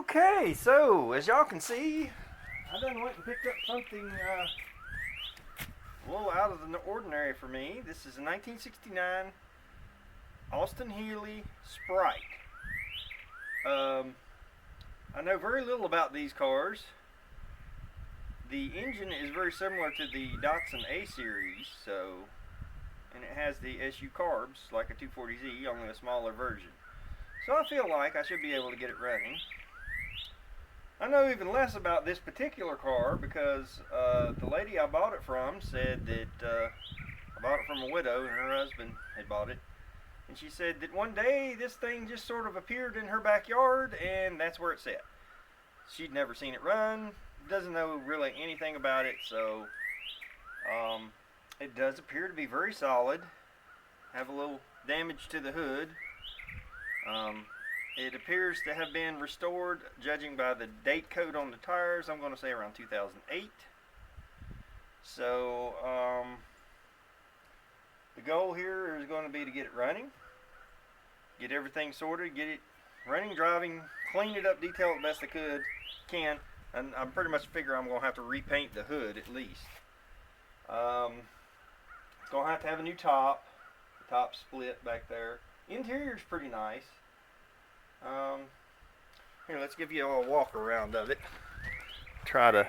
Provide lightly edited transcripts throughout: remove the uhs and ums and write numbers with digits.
Okay, so as y'all can see, I done went and picked up something a little out of the ordinary for me. This is a 1969 Austin Healey Sprite. I know very little about these cars. The engine is very similar to the Datsun A series, and it has the SU carbs like a 240Z, only a smaller version. So I feel like I should be able to get it running. I know even less about this particular car because the lady I bought it from said that I bought it from a widow and her husband had bought it. And she said that one day this thing just sort of appeared in her backyard and that's where it sat. She'd never seen it run, doesn't know really anything about it, so it does appear to be very solid. Have a little damage to the hood. It appears to have been restored, judging by the date code on the tires. I'm going to say around 2008. So the goal here is going to be to get it running, get everything sorted, get it running, driving, clean it up, detail it best I can, and I pretty much figure I'm going to have to repaint the hood at least. It's going to have a new top. The top split back there. Interior's pretty nice. Here, let's give you a walk around of it. Try to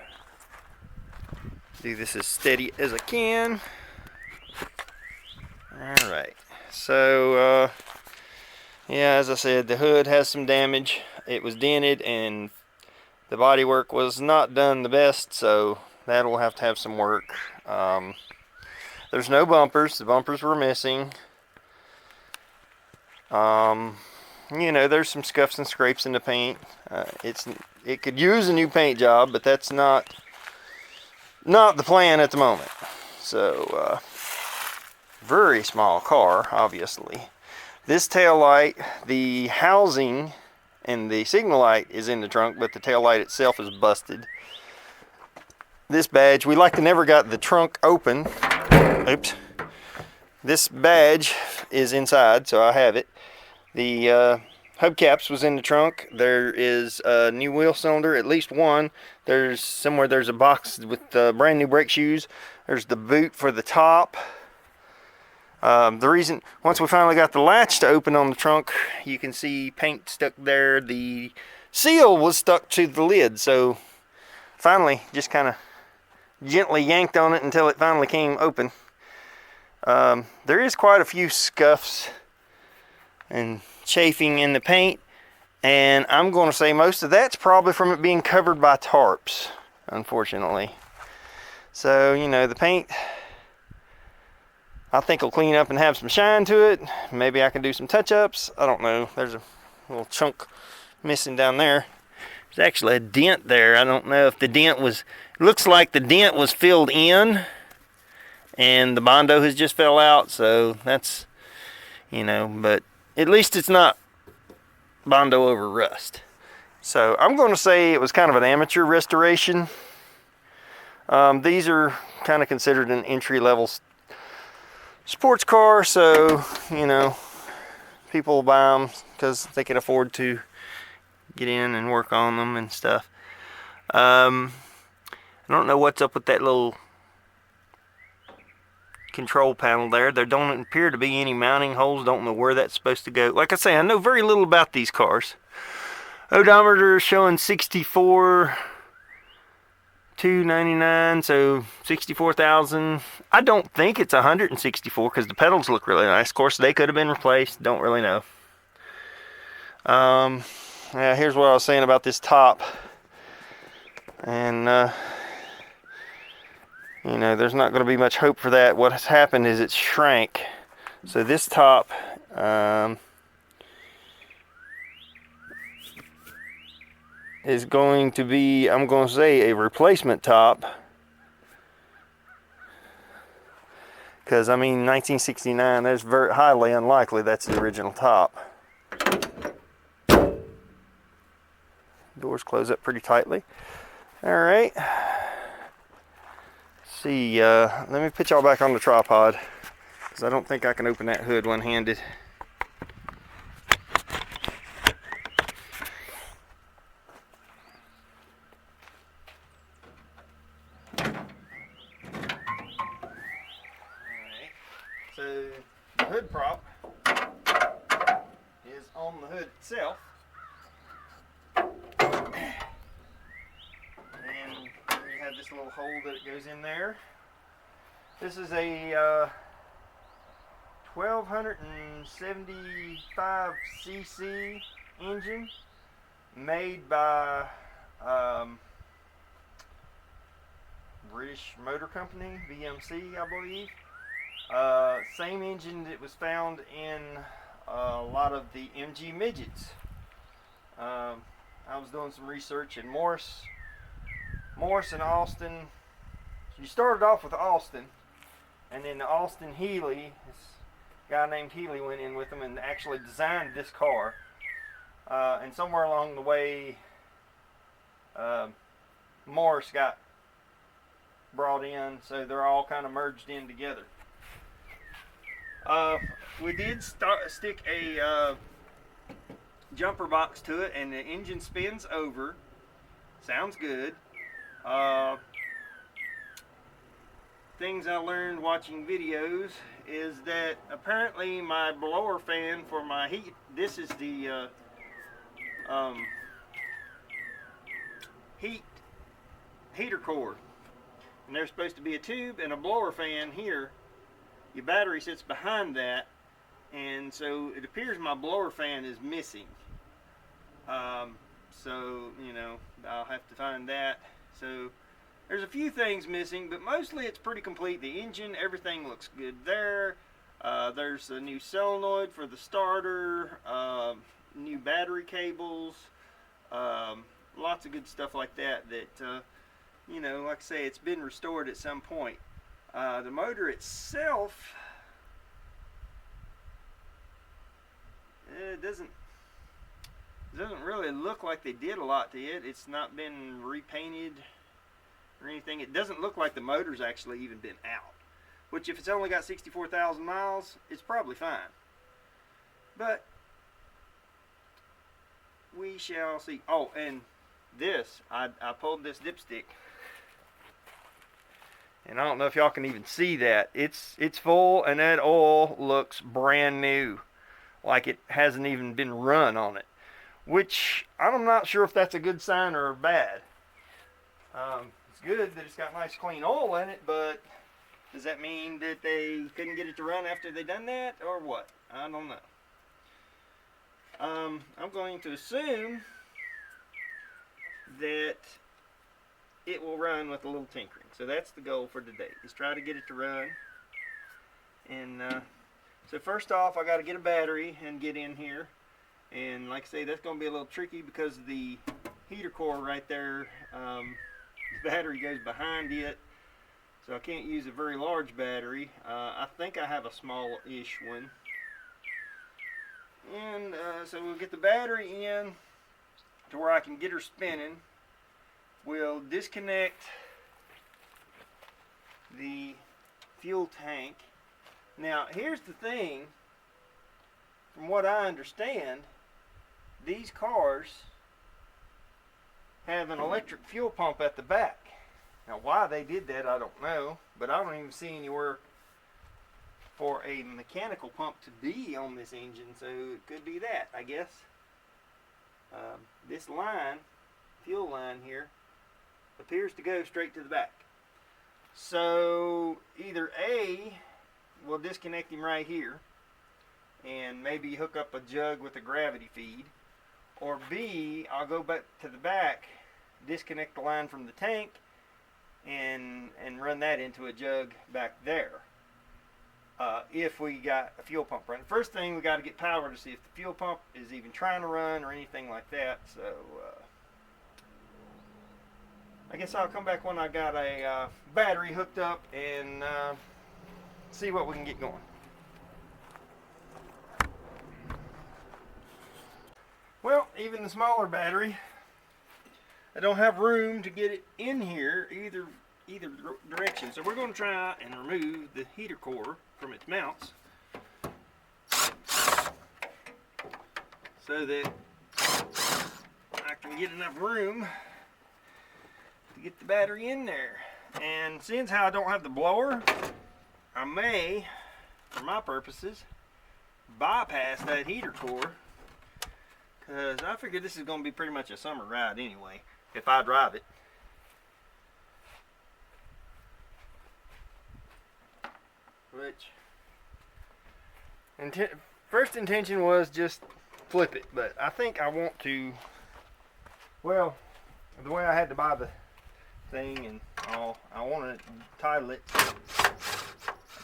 do this as steady as I can. Alright, so yeah, as I said, the hood has some damage. It was dented and the bodywork was not done the best, so that'll have to have some work. There's no bumpers. The bumpers were missing. You know, there's some scuffs and scrapes in the paint. It could use a new paint job, but that's not the plan at the moment. So very small car, obviously. This tail light, the housing and the signal light is in the trunk, but the tail light itself is busted. This badge, we like to never got the trunk open. Oops. This badge is inside, so I have it. The hubcaps was in the trunk. There is a new wheel cylinder, at least one. There's a box with brand new brake shoes. There's the boot for the top. The reason, once we finally got the latch to open on the trunk, you can see paint stuck there. The seal was stuck to the lid, so finally just kind of gently yanked on it until it finally came open. There is quite a few scuffs and chafing in the paint, and I'm going to say most of that's probably from it being covered by tarps, unfortunately. So, you know, the paint I think will clean up and have some shine to it. Maybe I can do some touch-ups. I don't know. There's a little chunk missing down there. There's actually a dent there. I don't know if the dent was, it looks like the dent was filled in and the Bondo has just fell out, so that's, you know, but at least it's not Bondo over rust. So I'm going to say it was kind of an amateur restoration. These are kind of considered an entry-level sports car, so, you know, people buy them because they can afford to get in and work on them and stuff. I don't know what's up with that little control panel there. There don't appear to be any mounting holes. Don't know where that's supposed to go. Like I say, I know very little about these cars. Odometer showing 64 299, so 64,000. I don't think it's 164 because the pedals look really nice. Of course, they could have been replaced. Don't really know. Yeah, here's what I was saying about this top. And you know, there's not going to be much hope for that. What has happened is it shrank. So this top is going to be, I'm going to say, a replacement top. Because, I mean, 1969, that's very highly unlikely that's the original top. Doors close up pretty tightly. Alright. See, let me put y'all back on the tripod, because I don't think I can open that hood one-handed. hood prop is on the hood itself. And you have this little hole that it goes in there. This is a 1275 cc engine made by British Motor Company, VMC, I believe. Same engine that was found in a lot of the MG midgets. I was doing some research in Morris and Austin. You started off with Austin, and then the Austin Healey, this guy named Healey went in with them and actually designed this car. And somewhere along the way, Morris got brought in, so they're all kind of merged in together. We did stick a jumper box to it, and the engine spins over. Sounds good. Things I learned watching videos is that apparently my blower fan for my heat, this is the heater core, and there's supposed to be a tube and a blower fan here. Your battery sits behind that, and so it appears my blower fan is missing. So you know, I'll have to find that. So there's a few things missing, but mostly it's pretty complete. The engine, everything looks good there. There's a new solenoid for the starter, new battery cables, lots of good stuff like that you know, like I say, it's been restored at some point. The motor itself, it doesn't really look like they did a lot to it. It's not been repainted or anything. It doesn't look like the motor's actually even been out, which if it's only got 64,000 miles, it's probably fine. But we shall see. Oh, and this, I pulled this dipstick, and I don't know if y'all can even see that. It's full, and that oil looks brand new, like it hasn't even been run on it, which I'm not sure if that's a good sign or bad. It's good that it's got nice clean oil in it, but does that mean that they couldn't get it to run after they done that, or what? I don't know. I'm going to assume that it will run with a little tinkering. So that's the goal for today, is try to get it to run. And so first off, I got to get a battery and get in here. And like I say, that's going to be a little tricky because the heater core right there, the battery goes behind it. So I can't use a very large battery. I think I have a small-ish one. And so we'll get the battery in to where I can get her spinning. We'll disconnect the fuel tank. Now here's the thing, from what I understand, these cars have an electric fuel pump at the back. Now why they did that I don't know, but I don't even see anywhere for a mechanical pump to be on this engine, so it could be that, I guess. This line, fuel line here, appears to go straight to the back. So either A, we'll disconnect him right here and maybe hook up a jug with a gravity feed, or B, I'll go back to the back, disconnect the line from the tank, and run that into a jug back there. If we got a fuel pump running. First thing, we got to get power to see if the fuel pump is even trying to run or anything like that. So I guess I'll come back when I got a battery hooked up and see what we can get going. Well, even the smaller battery, I don't have room to get it in here either direction. So we're going to try and remove the heater core from its mounts so that I can get enough room to get the battery in there. And since how I don't have the blower, I may, for my purposes, bypass that heater core, because I figured this is going to be pretty much a summer ride anyway, if I drive it. Which, first intention was just flip it, but I think I want to, well, the way I had to buy the thing and all, I want to title it. I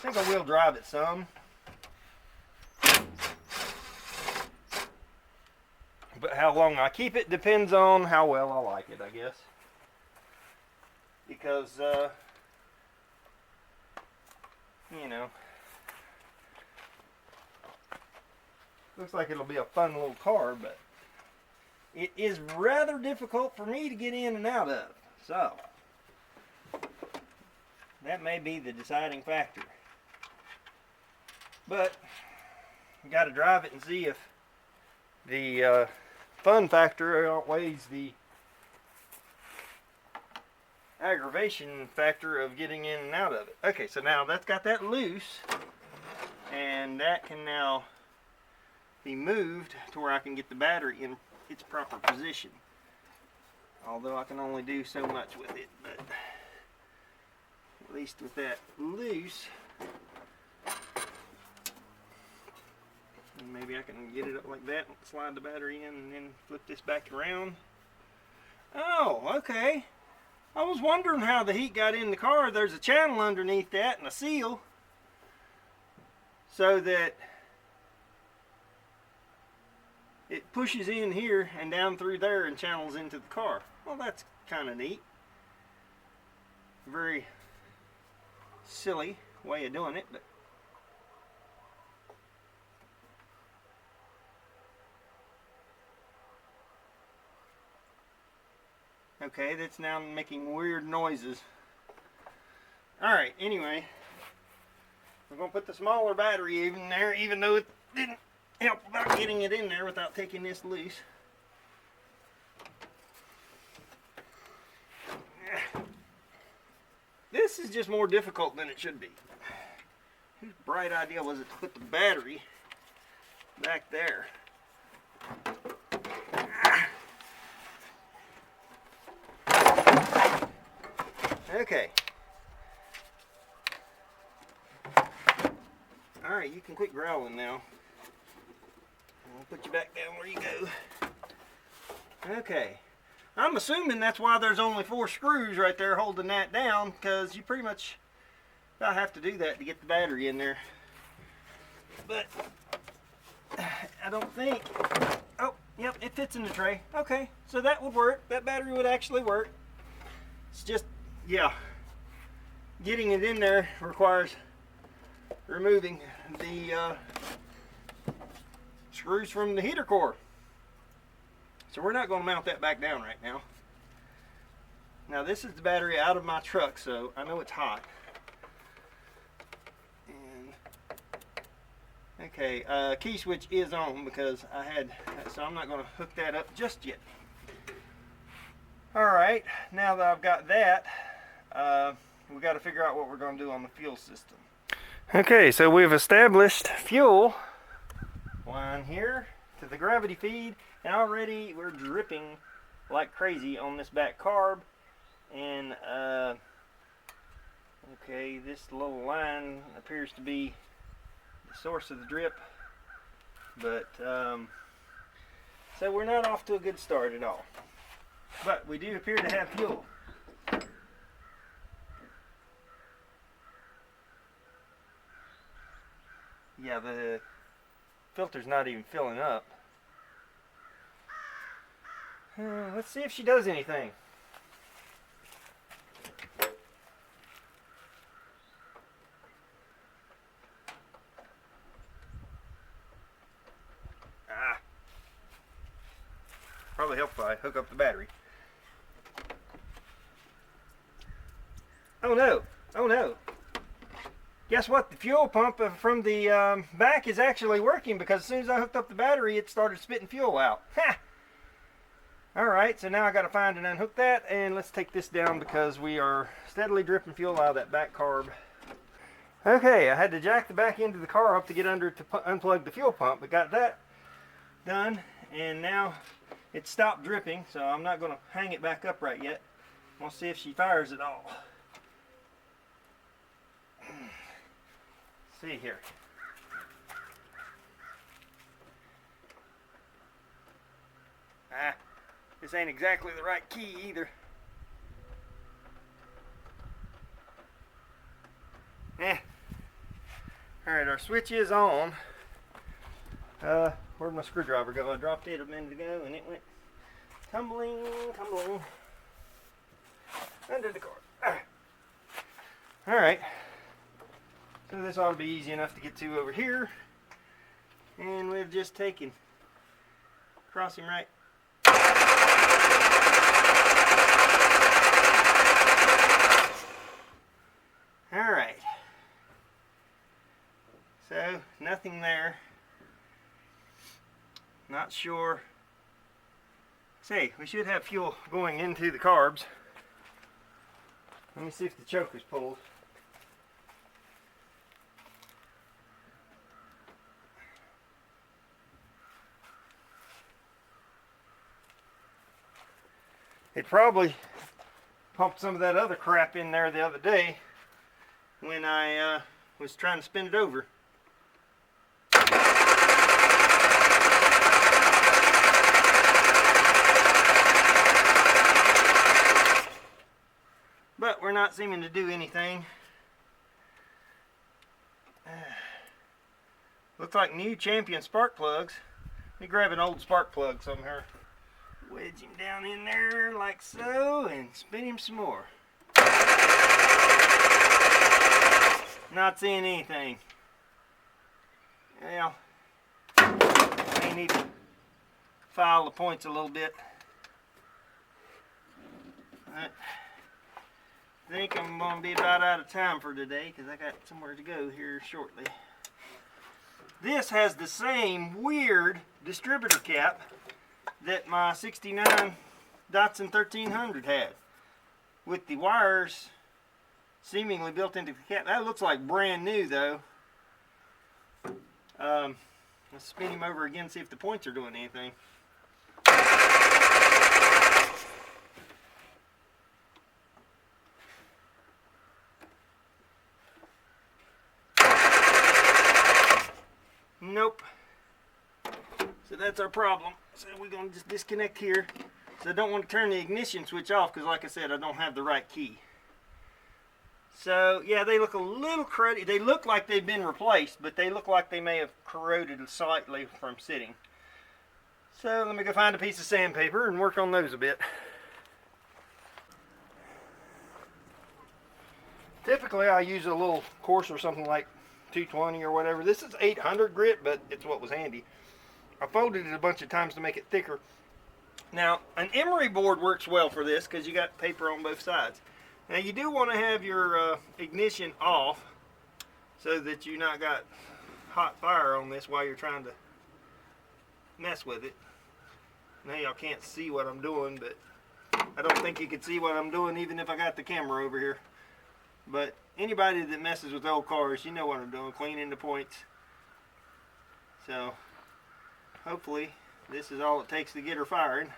think I will drive it some. But how long I keep it depends on how well I like it, I guess. Because, you know, looks like it'll be a fun little car, but it is rather difficult for me to get in and out of. So, that may be the deciding factor. But, you got to drive it and see if the fun factor outweighs the aggravation factor of getting in and out of it. Okay, so now that's got that loose, and that can now be moved to where I can get the battery in its proper position. Although I can only do so much with it, but at least with that loose, and maybe I can get it up like that and slide the battery in and then flip this back around. Oh, okay. I was wondering how the heat got in the car. There's a channel underneath that and a seal, so that it pushes in here and down through there and channels into the car. Well, that's kind of neat. Very silly way of doing it, but okay, that's now making weird noises. Alright, anyway, we're going to put the smaller battery in there, even though it didn't help about getting it in there without taking this loose. This is just more difficult than it should be. Whose bright idea was it to put the battery back there? Okay. Alright, you can quit growling now. I'll put you back down where you go. Okay. I'm assuming that's why there's only 4 screws right there holding that down, because you pretty much about have to do that to get the battery in there. But I don't think... Oh, yep, it fits in the tray. Okay, so that would work. That battery would actually work. It's just, yeah, getting it in there requires removing the screws from the heater core. So we're not going to mount that back down right now. Now this is the battery out of my truck, so I know it's hot. And okay, key switch is on because I had, so I'm not going to hook that up just yet. Alright, now that I've got that, we got to figure out what we're going to do on the fuel system. Okay, so we've established fuel line here to the gravity feed, and already we're dripping like crazy on this back carb. And okay, this little line appears to be the source of the drip, but so we're not off to a good start at all. But we do appear to have fuel. Yeah, the filter's not even filling up. Let's see if she does anything. Probably help if I hook up the battery. Oh no! Oh no! Guess what? The fuel pump from the back is actually working, because as soon as I hooked up the battery, it started spitting fuel out. Ha! Alright, so now I got to find and unhook that, and let's take this down because we are steadily dripping fuel out of that back carb. Okay, I had to jack the back end of the car up to get under to unplug the fuel pump, but got that done, and now it stopped dripping, so I'm not going to hang it back up right yet. We'll see if she fires at all. See here. This ain't exactly the right key either. Alright, our switch is on. Where'd my screwdriver go? I dropped it a minute ago and it went tumbling under the car. Alright. So this ought to be easy enough to get to over here. And we've just taken crossing right. Alright. So, nothing there. Not sure. Say, we should have fuel going into the carbs. Let me see if the choker's pulled. It probably pumped some of that other crap in there the other day when I was trying to spin it over. But we're not seeming to do anything. Looks like new Champion spark plugs. Let me grab an old spark plug somewhere. Wedge him down in there like so and spin him some more. Not seeing anything. Well, I need to file the points a little bit. I think I'm going to be about out of time for today because I got somewhere to go here shortly. This has the same weird distributor cap that my 69 Datsun 1300 had, with the wires seemingly built into the cap. That looks like brand new though. Let's spin him over again, see if the points are doing anything. Nope. So that's our problem. So we're going to just disconnect here. So I don't want to turn the ignition switch off because, like I said, I don't have the right key. So yeah, they look a little cruddy. They look like they've been replaced, but they look like they may have corroded slightly from sitting. So let me go find a piece of sandpaper and work on those a bit. Typically I use a little coarser, something like 220 or whatever. This is 800 grit, but it's what was handy. I folded it a bunch of times to make it thicker. Now, an emery board works well for this because you got paper on both sides. Now, you do want to have your ignition off so that you not got hot fire on this while you're trying to mess with it. Now, y'all can't see what I'm doing, but I don't think you can see what I'm doing even if I got the camera over here. But anybody that messes with old cars, you know what I'm doing, cleaning the points. So, hopefully, this is all it takes to get her firing.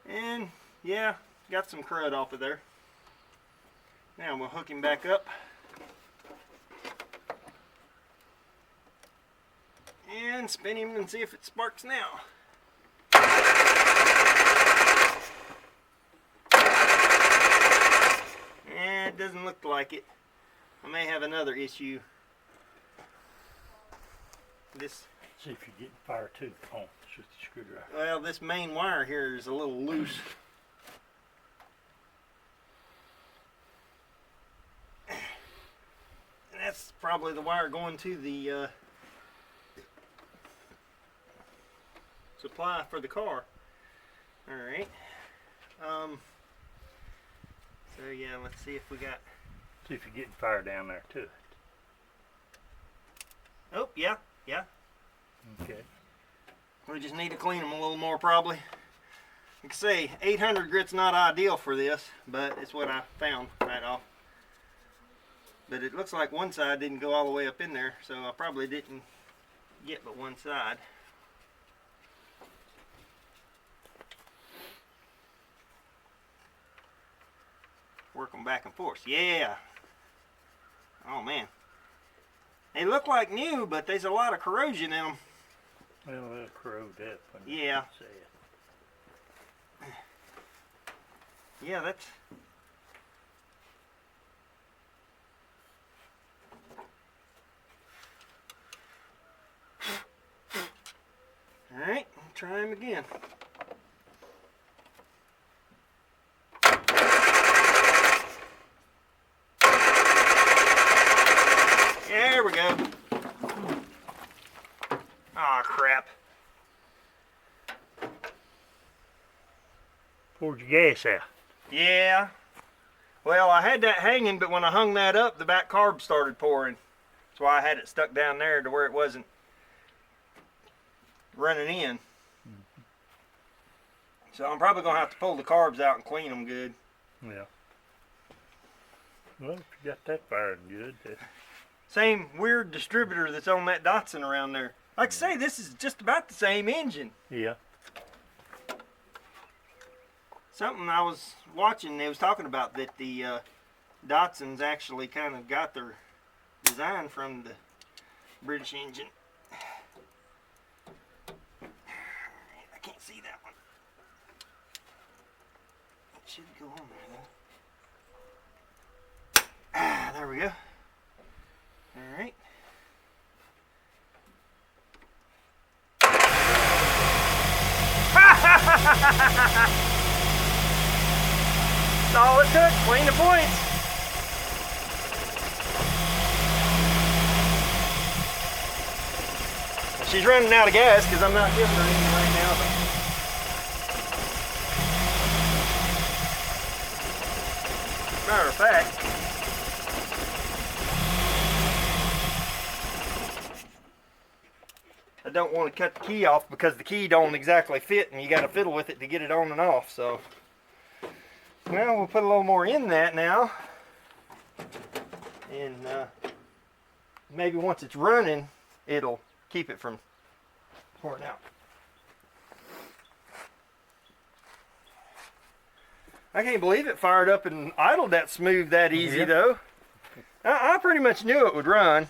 And, yeah, got some crud off of there. Now we'll hook him back up. And spin him and see if it sparks now. It doesn't look like it. I may have another issue. This. See if you're getting fire too. Oh, it's just a screwdriver. Well, this main wire here is a little loose. And that's probably the wire going to the supply for the car. All right. So yeah, let's see if we got. See if you're getting fire down there too. Oh yeah, yeah. Okay. We just need to clean them a little more probably. Like I say, 800 grit's not ideal for this, but it's what I found right off. But it looks like one side didn't go all the way up in there, so I probably didn't get but one side. Work them back and forth. Yeah. Oh man. They look like new, but there's a lot of corrosion in them. Well, they'll corrode up. Yeah. Yeah, that's... Alright, try them again. There we go. Aw, crap. Poured your gas out. Yeah. Well, I had that hanging, but when I hung that up, the back carb started pouring. That's why I had it stuck down there to where it wasn't running in. So I'm probably going to have to pull the carbs out and clean them good. Yeah. Well, if you got that firing good. Same weird distributor that's on that Datsun around there. Like I say, this is just about the same engine. Yeah. Something I was watching, they was talking about that the Datsuns actually kind of got their design from the British engine. I can't see that one. It should go on there though. Ah, there we go. Alright. That's all it took, clean the points. She's running out of gas because I'm not giving her any right now. Matter of fact, I don't want to cut the key off because the key don't exactly fit and you got to fiddle with it to get it on and off. So, well, we'll put a little more in that now. And maybe once it's running, it'll keep it from pouring out. I can't believe it fired up and idled that smooth that easy though. I pretty much knew it would run.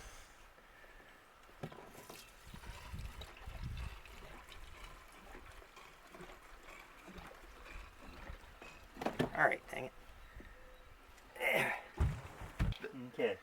All right, dang it. Okay.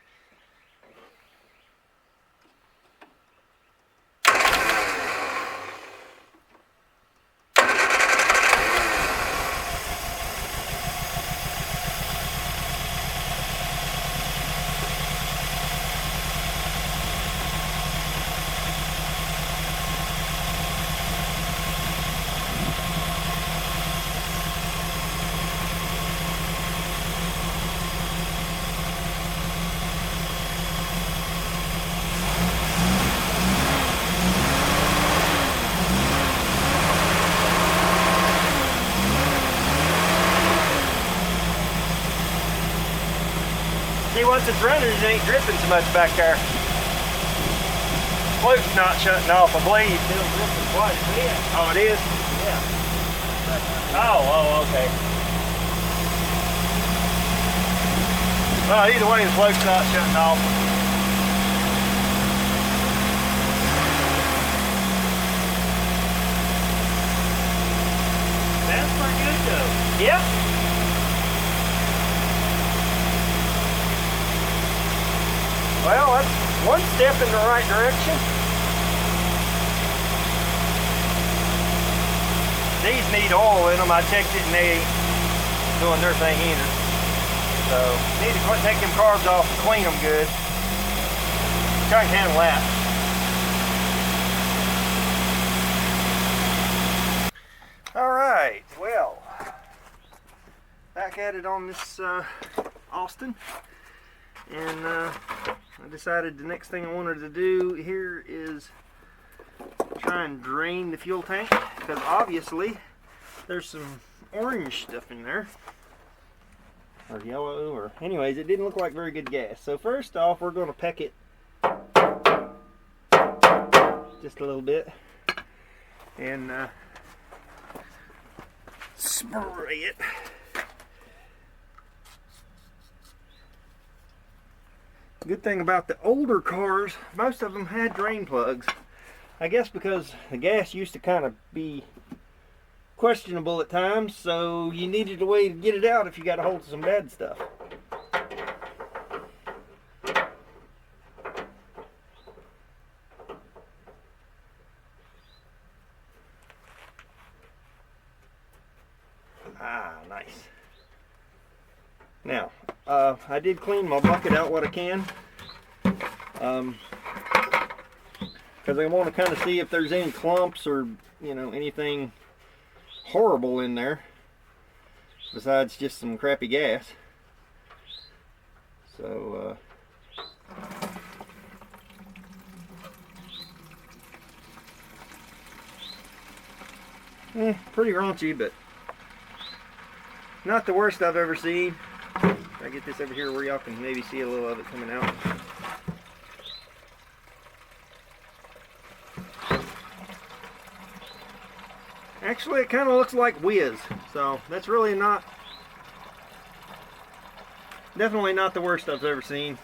See, once it's running, it ain't dripping so much back there. Float's not shutting off. A blade still dripping quite a bit. Oh, it is? Yeah. Oh, okay. Well, either way, the float's not shutting off. That's pretty good though. Yep. Well, that's one step in the right direction. These need oil in them. I checked it and they ain't doing their thing either. So, need to take them carbs off and clean them good. Try and handle that. Alright, well, back at it on this Austin. And I decided the next thing I wanted to do here is try and drain the fuel tank, because obviously there's some orange stuff in there. Or yellow, or anyways, it didn't look like very good gas. So first off, we're going to peck it just a little bit and spray it. Good thing about the older cars, most of them had drain plugs. I guess because the gas used to kind of be questionable at times, so you needed a way to get it out if you got a hold of some bad stuff. Ah, nice. Now, I did clean my bucket out what I can, because I want to kind of see if there's any clumps or, you know, anything horrible in there besides just some crappy gas. So pretty raunchy, but not the worst I've ever seen. I get this over here where y'all can maybe see a little of it coming out. Actually, it kind of looks like whiz, so that's really definitely not the worst I've ever seen.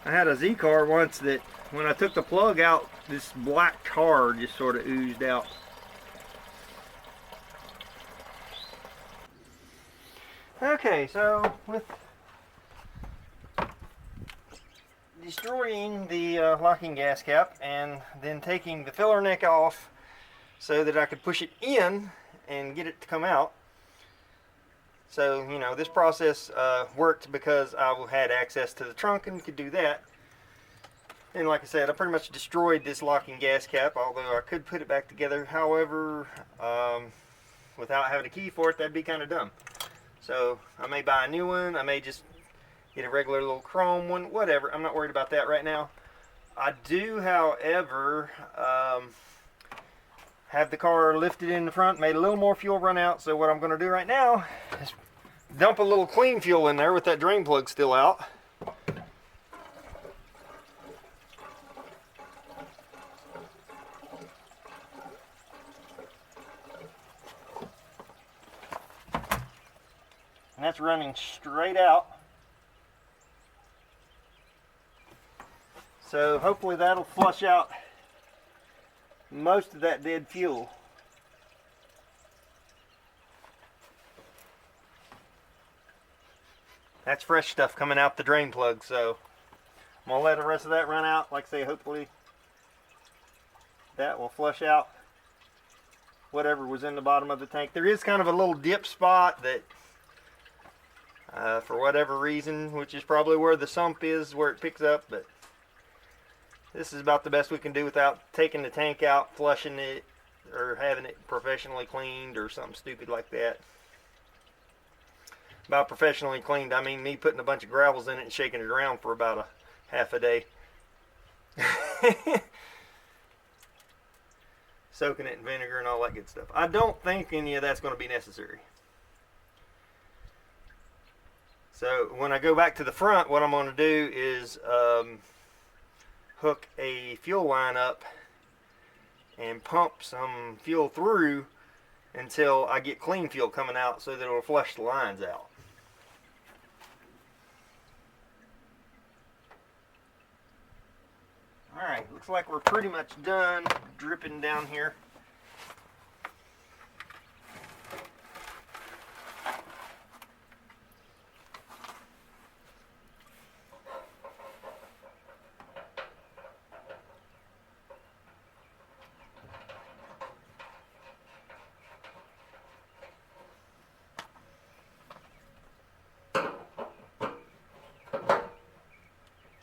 I had a Z car once that when I took the plug out, this black tar just sort of oozed out. Okay, so with destroying the locking gas cap and then taking the filler neck off so that I could push it in and get it to come out. So, you know, this process worked because I had access to the trunk and could do that. And like I said, I pretty much destroyed this locking gas cap, although I could put it back together. However, without having a key for it, that'd be kind of dumb. So I may buy a new one, I may just get a regular little chrome one, whatever. I'm not worried about that right now. I do, however, have the car lifted in the front, made a little more fuel run out. So what I'm going to do right now is dump a little clean fuel in there with that drain plug still out. And that's running straight out. So hopefully that'll flush out most of that dead fuel. That's fresh stuff coming out the drain plug, so I'm gonna let the rest of that run out. Like I say, hopefully that will flush out whatever was in the bottom of the tank. There is kind of a little dip spot that for whatever reason, which is probably where the sump is, where it picks up, but this is about the best we can do without taking the tank out, flushing it, or having it professionally cleaned or something stupid like that. By professionally cleaned, I mean me putting a bunch of gravels in it and shaking it around for about a half a day. Soaking it in vinegar and all that good stuff. I don't think any of that's going to be necessary. So when I go back to the front, what I'm going to do is hook a fuel line up and pump some fuel through until I get clean fuel coming out so that it'll flush the lines out. Alright, looks like we're pretty much done dripping down here.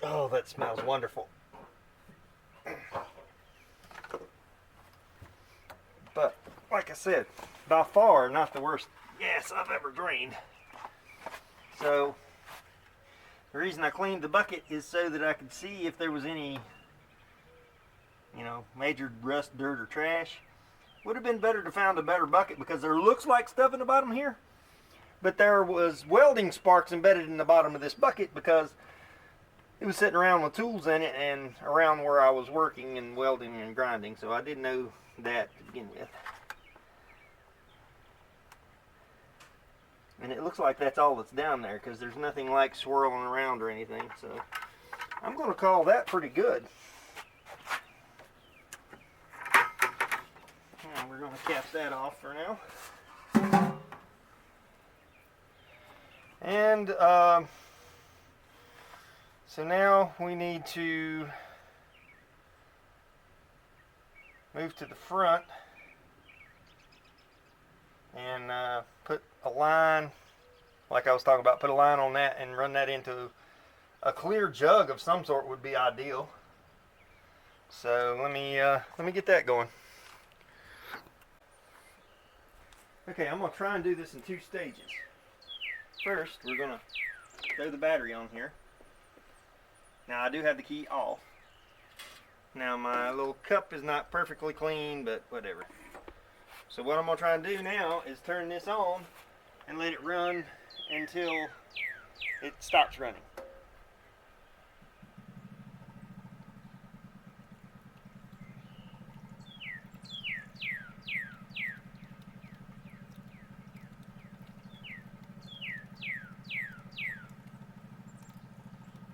Oh, that smells wonderful. But, like I said, by far not the worst gas I've ever drained. So, the reason I cleaned the bucket is so that I could see if there was any, you know, major rust, dirt, or trash. Would have been better to find a better bucket because there looks like stuff in the bottom here, but there was welding sparks embedded in the bottom of this bucket because it was sitting around with tools in it and around where I was working and welding and grinding, so I didn't know that to begin with. And it looks like that's all that's down there because there's nothing like swirling around or anything, so I'm going to call that pretty good. And we're going to cap that off for now. And so now we need to move to the front and put a line, like I was talking about, put a line on that and run that into a clear jug of some sort would be ideal. So let me get that going. Okay, I'm going to try and do this in 2 stages. First, we're going to throw the battery on here. Now I do have the key off. Now my little cup is not perfectly clean, but whatever. So what I'm going to try and do now is turn this on and let it run until it stops running.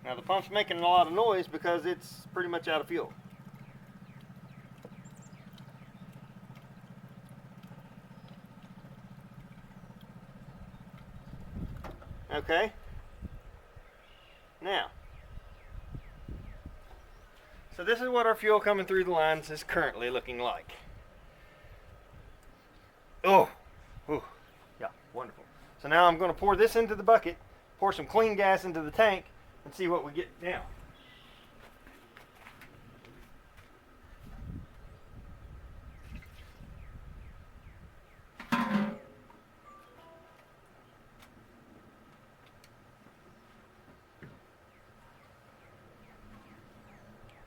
Now the pump's making a lot of noise because it's pretty much out of fuel. Okay. Now, so this is what our fuel coming through the lines is currently looking like. Oh, ooh, yeah, wonderful. So now I'm going to pour this into the bucket, pour some clean gas into the tank, and see what we get now.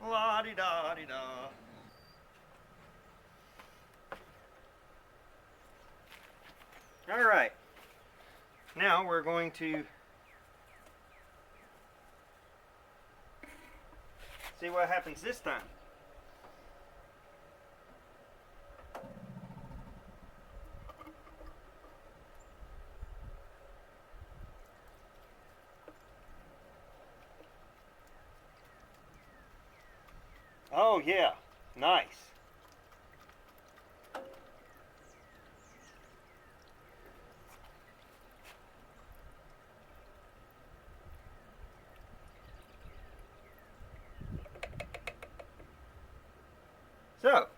La-di-da-di-da. All right. Now we're going to see what happens this time. Oh yeah, nice. So,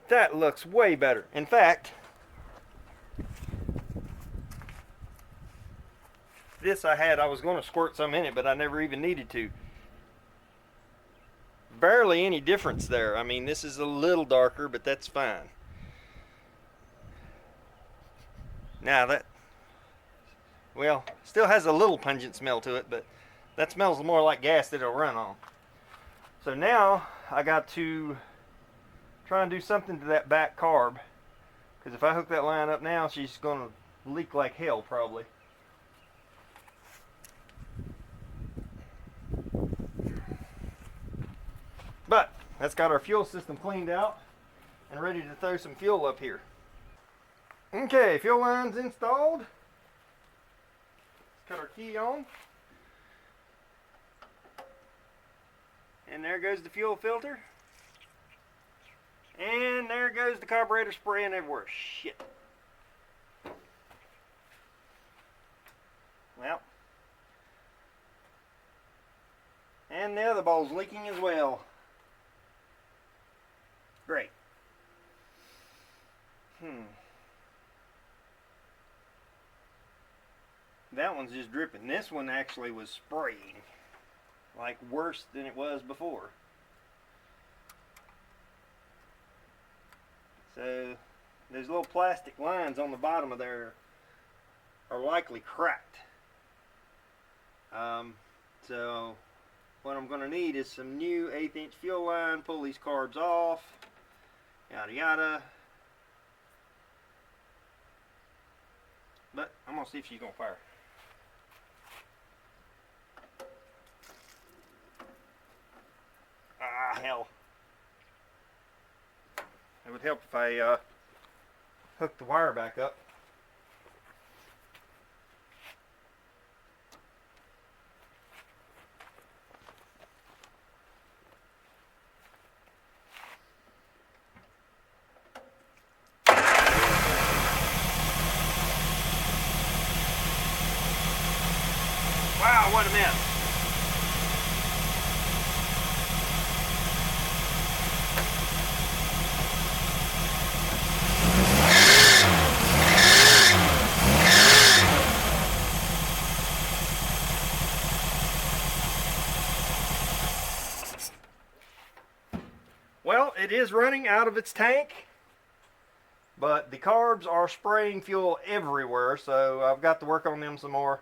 that looks way better. In fact, this I was going to squirt some in it, but I never even needed to. Barely any difference there. I mean, this is a little darker, but that's fine. Now that, well, still has a little pungent smell to it, but that smells more like gas that it'll run on. So now I got to try and do something to that back carb, because if I hook that line up now, she's going to leak like hell probably. But that's got our fuel system cleaned out and ready to throw some fuel up here. Okay, fuel line's installed. Let's cut our key on. And there goes the fuel filter. And there goes the carburetor spraying everywhere. Shit. Well. And the other bowl's leaking as well. Great. That one's just dripping. This one actually was spraying. Like worse than it was before. So those little plastic lines on the bottom of there are likely cracked. So what I'm going to need is some new 1/8 inch fuel line. Pull these carbs off yada yada. But I'm gonna see if she's gonna fire. Ah, hell. It would help if I hook the wire back up. Wow, what a mess. Well, it is running out of its tank, but the carbs are spraying fuel everywhere, so I've got to work on them some more.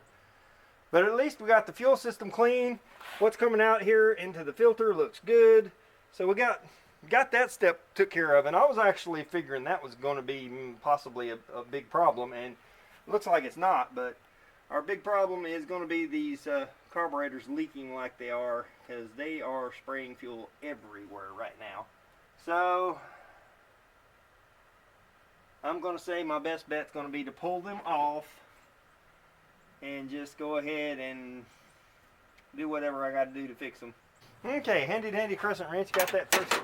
But at least we got the fuel system clean. What's coming out here into the filter looks good. So we got that step took care of, and I was actually figuring that was going to be possibly a big problem, and it looks like it's not. But our big problem is going to be these carburetors leaking like they are, because they are spraying fuel everywhere right now. So I'm going to say my best bet's going to be to pull them off and just go ahead and do whatever I got to do to fix them. Okay, handy dandy crescent wrench. Got that first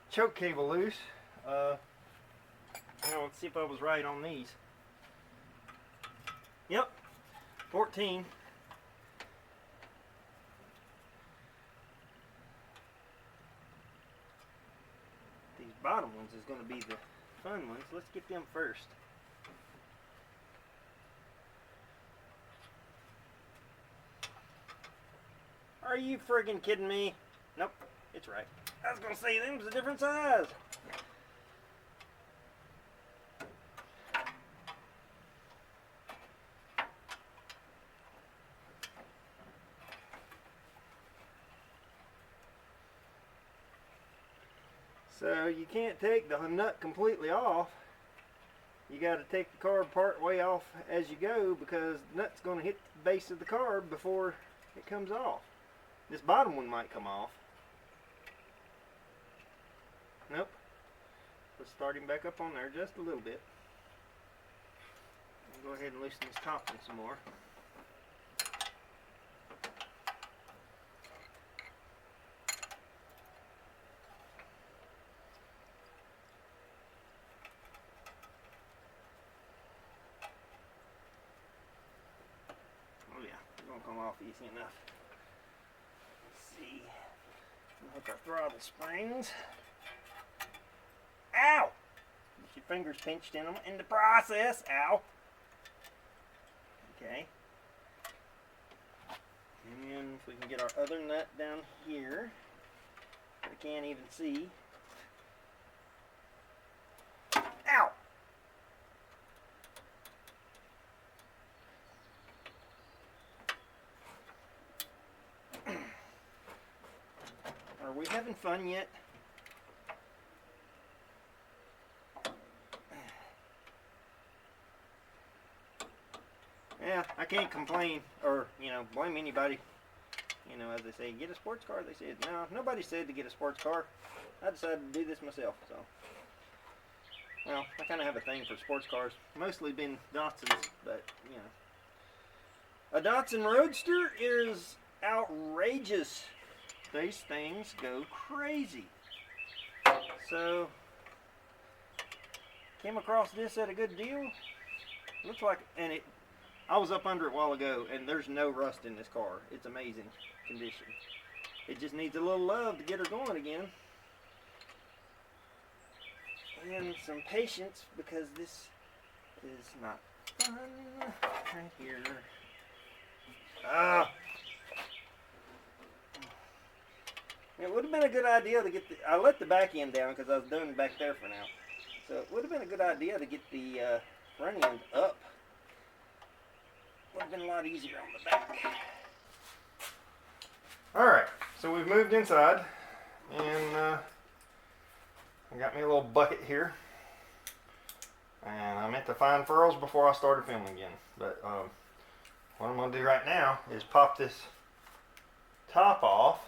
choke cable loose. Now let's see if I was right on these. Yep, 14. These bottom ones is going to be the fun ones. Let's get them first. Are you friggin' kidding me? Nope, it's right. I was gonna say them's a different size. So you can't take the nut completely off. You got to take the carb part way off as you go, because the nut's going to hit the base of the carb before it comes off. This bottom one might come off. Nope. Let's start him back up on there just a little bit. I'll go ahead and loosen this top one some more. Oh yeah, it's gonna come off easy enough. See, hook our throttle springs. Ow! Get your fingers pinched in them in the process. Ow! Okay. And then if we can get our other nut down here, I can't even see. Ow! Are we having fun yet? Yeah, I can't complain or, blame anybody. As they say, get a sports car. They said, no, nobody said to get a sports car. I decided to do this myself, so. Well, I kind of have a thing for sports cars. Mostly been Datsuns, but, A Datsun Roadster is outrageous. These things go crazy. So, came across this at a good deal. Looks like, I was up under it a while ago, and there's no rust in this car. It's amazing condition. It just needs a little love to get her going again. And some patience, because this is not fun. Right here. It would have been a good idea to get I let the back end down because I was doing back there for now. So it would have been a good idea to get the front end up. Would have been a lot easier on the back. Alright, so we've moved inside, and I got me a little bucket here, and I meant to find furrows before I started filming again, but what I'm going to do right now is pop this top off.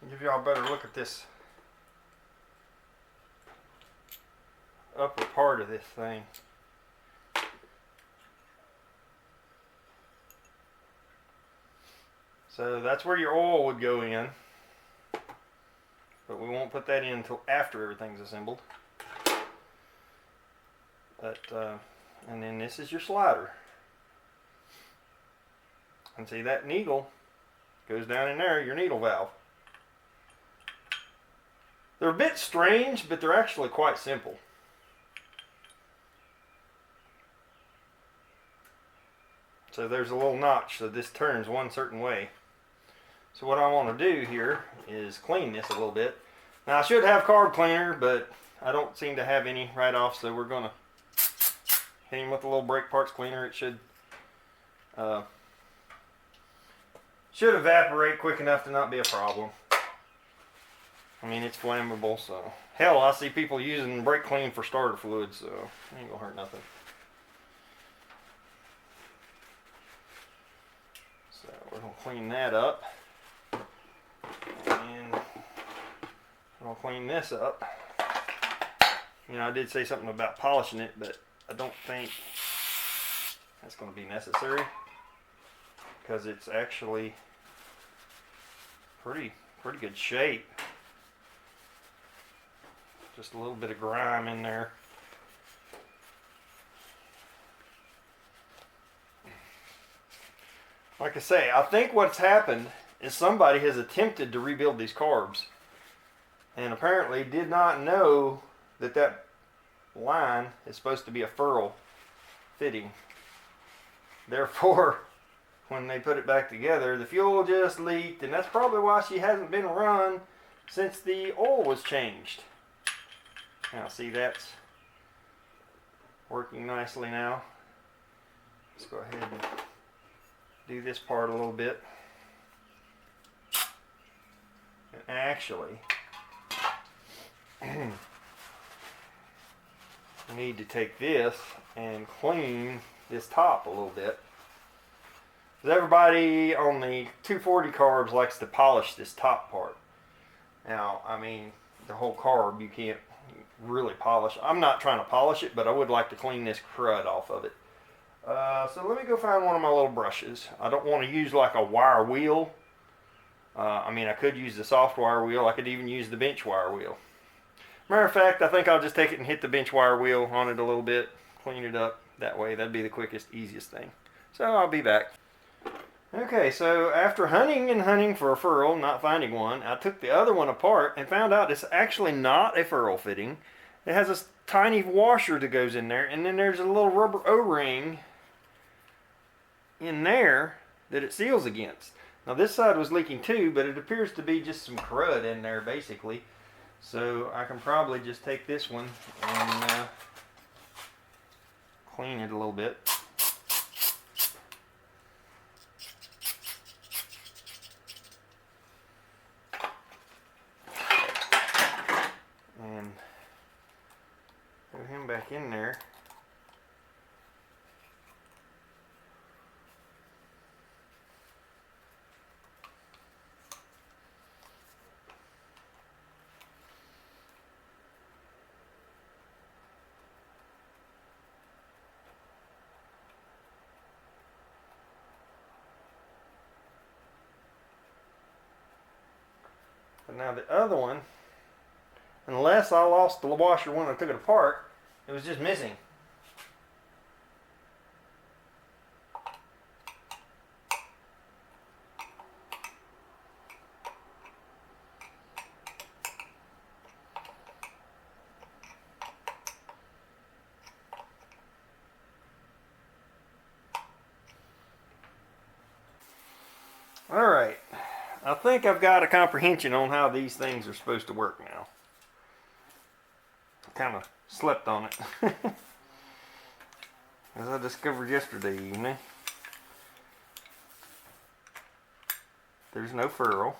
Give y'all a better look at this upper part of this thing. So that's where your oil would go in, but we won't put that in until after everything's assembled. But and then this is your slider, and see that needle goes down in there, your needle valve. They're a bit strange, but they're actually quite simple. So there's a little notch, so this turns one certain way. So what I want to do here is clean this a little bit. Now I should have carb cleaner, but I don't seem to have any right off, so we're going to hit him with a little brake parts cleaner. It should evaporate quick enough to not be a problem. I mean, it's flammable, so. Hell, I see people using brake clean for starter fluid, so it ain't gonna hurt nothing. So we're gonna clean that up. And we're gonna clean this up. You know, I did say something about polishing it, but I don't think that's gonna be necessary, because it's actually pretty good shape. Just a little bit of grime in there. Like I say, I think what's happened is somebody has attempted to rebuild these carbs and apparently did not know that that line is supposed to be a ferrule fitting. Therefore, when they put it back together, the fuel just leaked, and that's probably why she hasn't been run since the oil was changed. Now see, that's working nicely now. Let's go ahead and do this part a little bit. And actually, I need to take this and clean this top a little bit. Because everybody on the 240 carbs likes to polish this top part. Now, I mean, the whole carb you can't really polish. I'm not trying to polish it, but I would like to clean this crud off of it. So let me go find one of my little brushes. I don't want to use like a wire wheel. I mean, I could use the soft wire wheel. I could even use the bench wire wheel. Matter of fact, I think I'll just take it and hit the bench wire wheel on it a little bit, clean it up that way. That'd be the quickest, easiest thing. So I'll be back. Okay, so after hunting and hunting for a ferrule, not finding one, I took the other one apart and found out it's actually not a ferrule fitting. It has a tiny washer that goes in there, and then there's a little rubber O-ring in there that it seals against. Now this side was leaking too, but it appears to be just some crud in there basically. So I can probably just take this one and clean it a little bit. And put him back in there. But now the other one, unless I lost the washer when I took it apart, it was just missing. Alright, I think I've got a comprehension on how these things are supposed to work now. kind of slept on it. As I discovered yesterday evening. There's no furrow.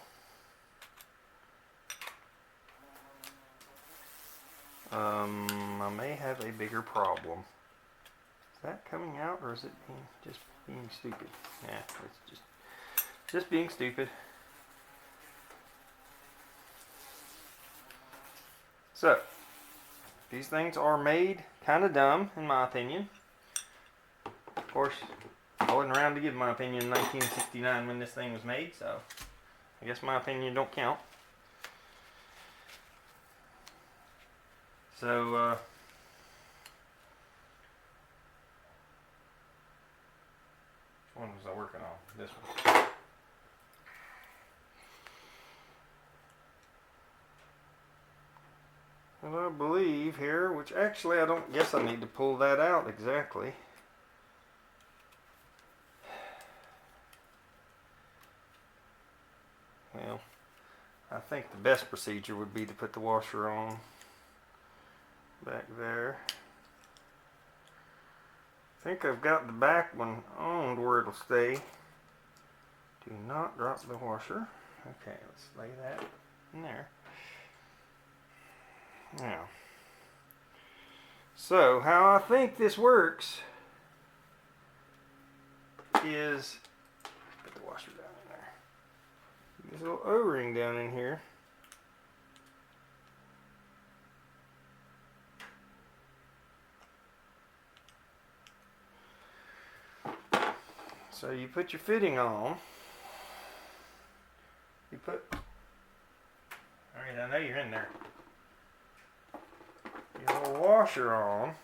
I may have a bigger problem. Is that coming out, or is it just being stupid? Yeah, it's just being stupid. So, these things are made kind of dumb, in my opinion. Of course, I wasn't around to give my opinion in 1969 when this thing was made, so I guess my opinion don't count. So, which one was I working on? This one. And I believe here, which actually I don't guess I need to pull that out exactly. Well, I think the best procedure would be to put the washer on back there. I think I've got the back one on where it'll stay. Do not drop the washer. Okay, let's lay that in there. Now, so how I think this works is put the washer down in there. This little O-ring down in here. So you put your fitting on. You put, alright, I know you're in there. Your little washer on.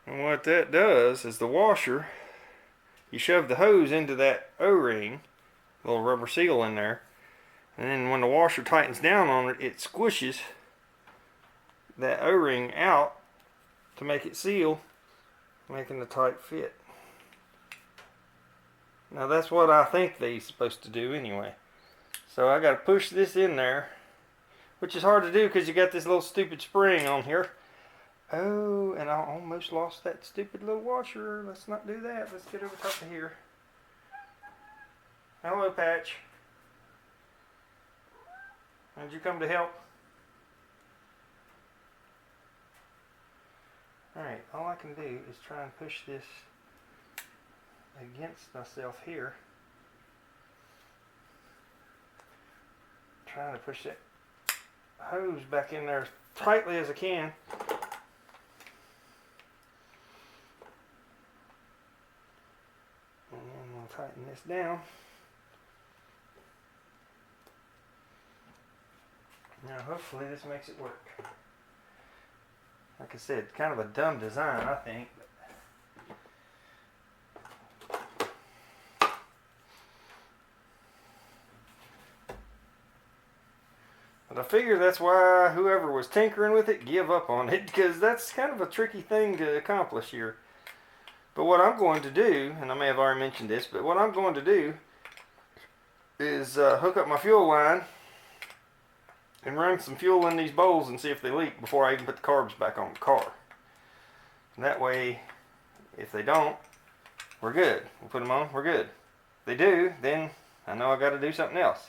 And what that does is the washer, you shove the hose into that O-ring, little rubber seal in there, and then when the washer tightens down on it, it squishes that O-ring out to make it seal, making the tight fit. Now that's what I think they're supposed to do anyway. So I got to push this in there, which is hard to do because you got this little stupid spring on here. Oh, and I almost lost that stupid little washer. Let's not do that. Let's get over top of here. Hello, Patch. Did you come to help? Alright, all I can do is try and push this against myself here. Trying to push that hose back in there as tightly as I can. And then we'll tighten this down. Now hopefully this makes it work. Like I said, kind of a dumb design, I think. But I figure that's why whoever was tinkering with it give up on it, because that's kind of a tricky thing to accomplish here. But what I'm going to do, and I may have already mentioned this, but what I'm going to do is hook up my fuel line and run some fuel in these bowls and see if they leak before I even put the carbs back on the car. And that way, if they don't, we're good. We'll put them on, we're good. If they do, then I know I got to do something else.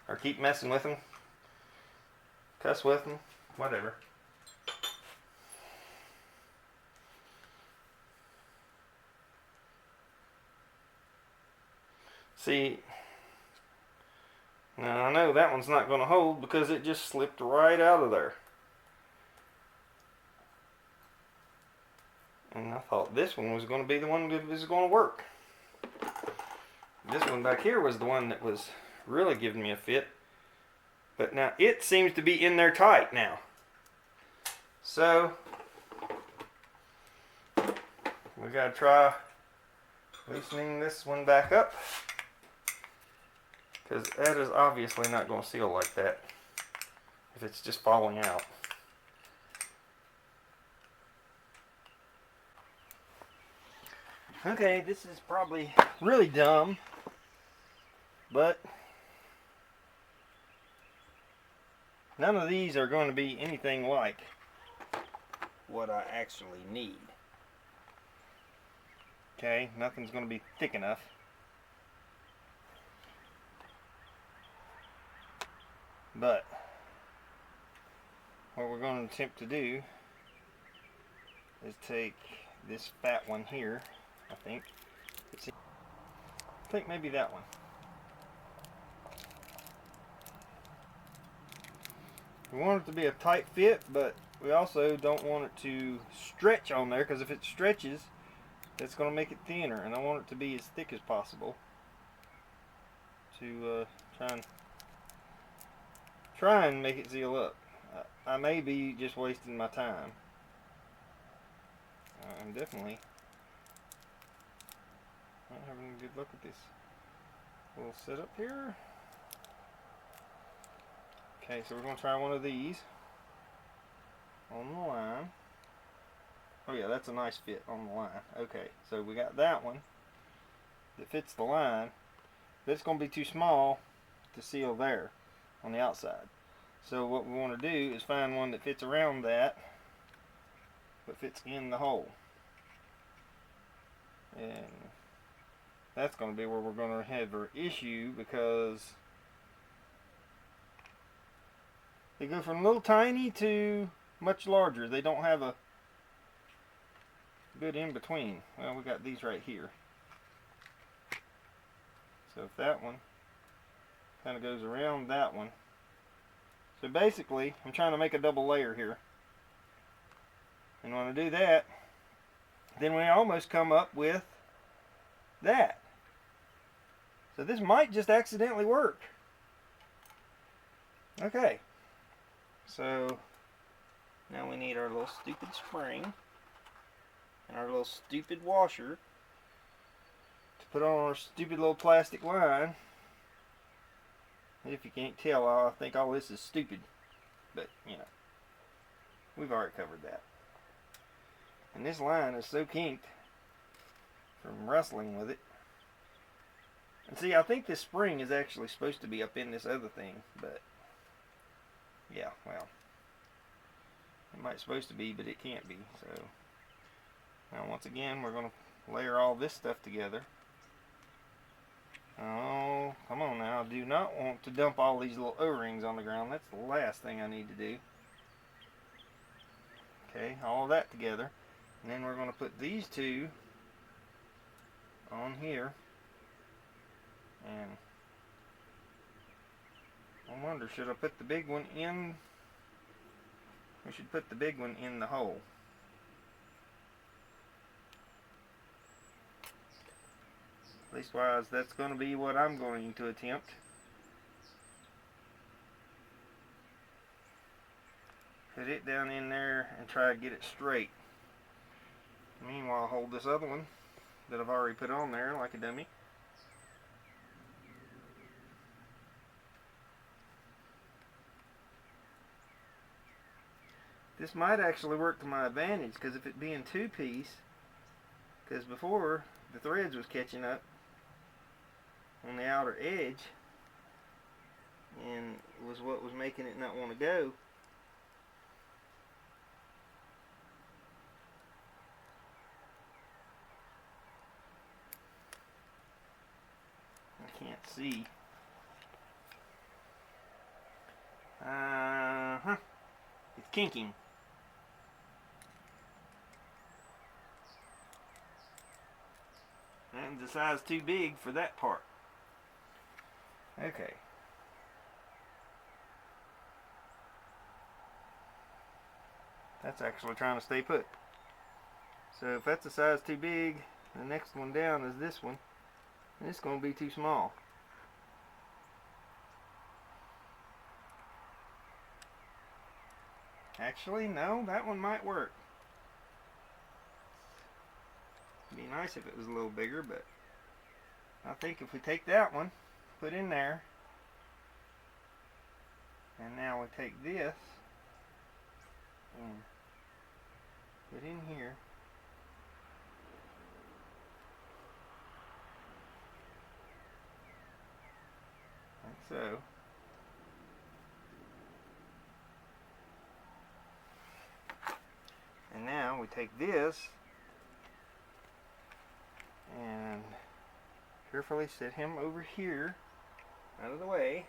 Or keep messing with them, cuss with them, whatever. See, now I know that one's not going to hold because it just slipped right out of there. And I thought this one was going to be the one that was going to work. This one back here was the one that was really giving me a fit. But now it seems to be in there tight now. So, we got to try loosening this one back up. Because that is obviously not going to seal like that if it's just falling out. Okay, this is probably really dumb, But none of these are going to be anything like what I actually need. Okay, nothing's going to be thick enough. But what we're going to attempt to do is take this fat one here, I think maybe that one. We want it to be a tight fit, but we also don't want it to stretch on there, because if it stretches, that's going to make it thinner, and I want it to be as thick as possible to try and make it seal up. I may be just wasting my time. I'm definitely not having a good look at this little setup here. Okay, so we're going to try one of these on the line. Oh yeah, that's a nice fit on the line. Okay, so we got that one that fits the line, but it's going to be too small to seal there on the outside. So what we want to do is find one that fits around that, but fits in the hole. And that's going to be where we're going to have our issue, because they go from little tiny to much larger. They don't have a good in between. Well, we got these right here. So if that one kind of goes around that one. So basically, I'm trying to make a double layer here. And when I do that, then we almost come up with that. So this might just accidentally work. Okay. So now we need our little stupid spring and our little stupid washer to put on our stupid little plastic line. If you can't tell, I think all this is stupid, but you know, we've already covered that. And this line is so kinked from wrestling with it. And see, I think this spring is actually supposed to be up in this other thing, but yeah, well, it might supposed to be, but it can't be. So now once again, we're going to layer all this stuff together. Oh, come on now. I do not want to dump all these little O-rings on the ground. That's the last thing I need to do. Okay, all of that together. And then we're going to put these two on here. And I wonder, should I put the big one in? We should put the big one in the hole. Leastwise, that's going to be what I'm going to attempt. Put it down in there and try to get it straight. Meanwhile, hold this other one that I've already put on there like a dummy. This might actually work to my advantage, because if it being two-piece, because before the threads was catching up on the outer edge and was what was making it not want to go. I can't see. It's kinking. And the size too big for that part. Okay. That's actually trying to stay put. So if that's a size too big, the next one down is this one. And it's going to be too small. Actually, no, that one might work. It'd be nice if it was a little bigger, but I think if we take that one, put in there, and now we take this and put in here, so. And now we take this and carefully set him over here, out of the way.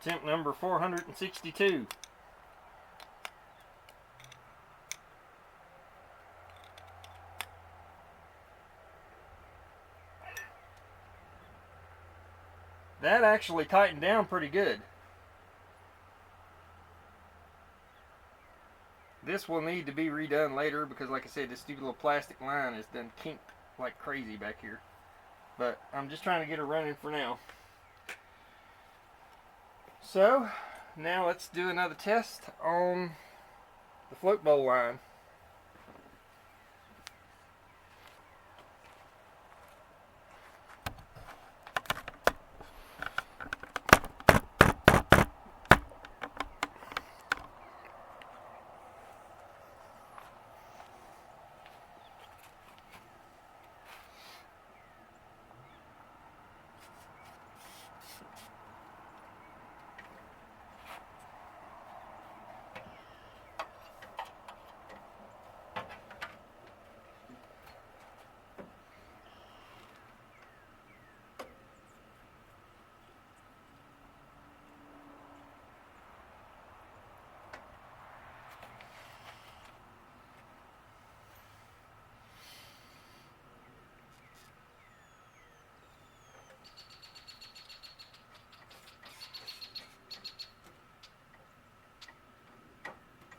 Attempt number 462. That actually tightened down pretty good. This will need to be redone later because, like I said, this stupid little plastic line is done kinked like crazy back here. But I'm just trying to get her running for now. So, now let's do another test on the float bowl line.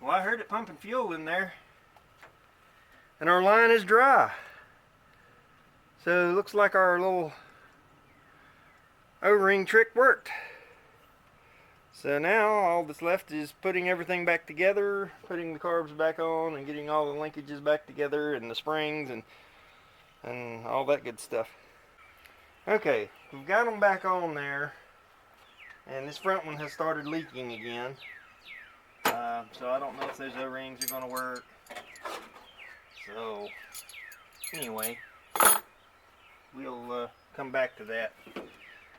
Well, I heard it pumping fuel in there, and our line is dry. So it looks like our little O-ring trick worked. So now all that's left is putting everything back together, putting the carbs back on, and getting all the linkages back together, and the springs, and all that good stuff. Okay, we've got them back on there, and this front one has started leaking again. So I don't know if those O-rings are going to work. So anyway, we'll come back to that.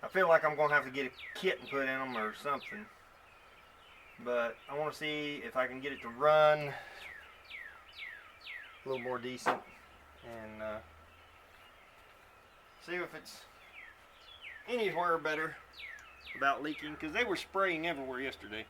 I feel like I'm going to have to get a kit and put in them or something. But I want to see if I can get it to run a little more decent, and see if it's anywhere better about leaking, because they were spraying everywhere yesterday.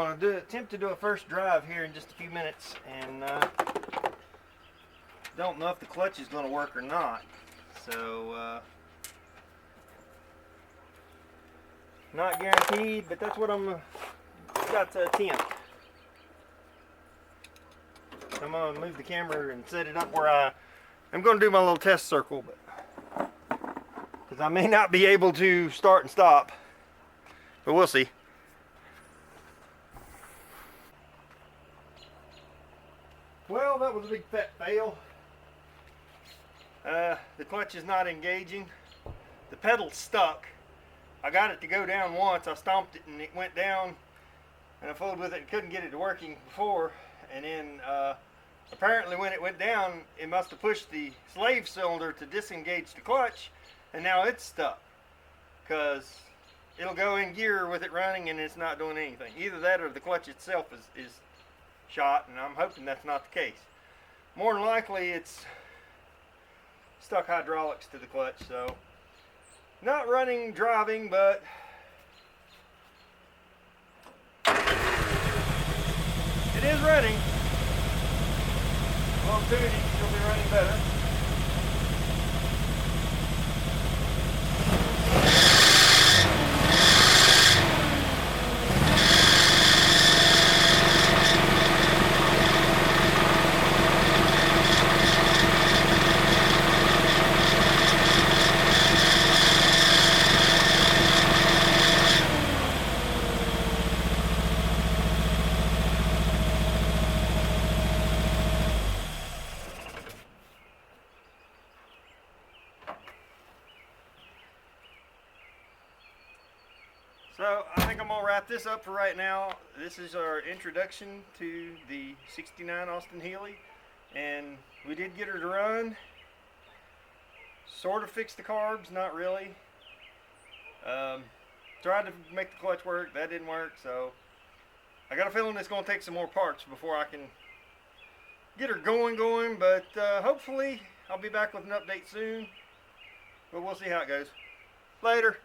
going to attempt to do a first drive here in just a few minutes, and don't know if the clutch is going to work or not. So not guaranteed, but that's what I'm got to attempt. I'm going to move the camera and set it up where I'm going to do my little test circle, but because I may not be able to start and stop, but we'll see. Well, that was a big fat fail. The clutch is not engaging. The pedal's stuck. I got it to go down once. I stomped it and it went down, and I fooled with it and couldn't get it to working before. And then apparently when it went down, it must have pushed the slave cylinder to disengage the clutch, and now it's stuck because it'll go in gear with it running and it's not doing anything. Either that or the clutch itself is shot, and I'm hoping that's not the case. More than likely it's stuck hydraulics to the clutch, so not running driving, but it is running. Long duty, she'll be running better. So I think I'm gonna wrap this up for right now. This is our introduction to the 69 Austin Healey, and we did get her to run. Sort of fixed the carbs, not really. Tried to make the clutch work, that didn't work, so I got a feeling it's gonna take some more parts before I can get her going, but hopefully I'll be back with an update soon, but we'll see how it goes. Later.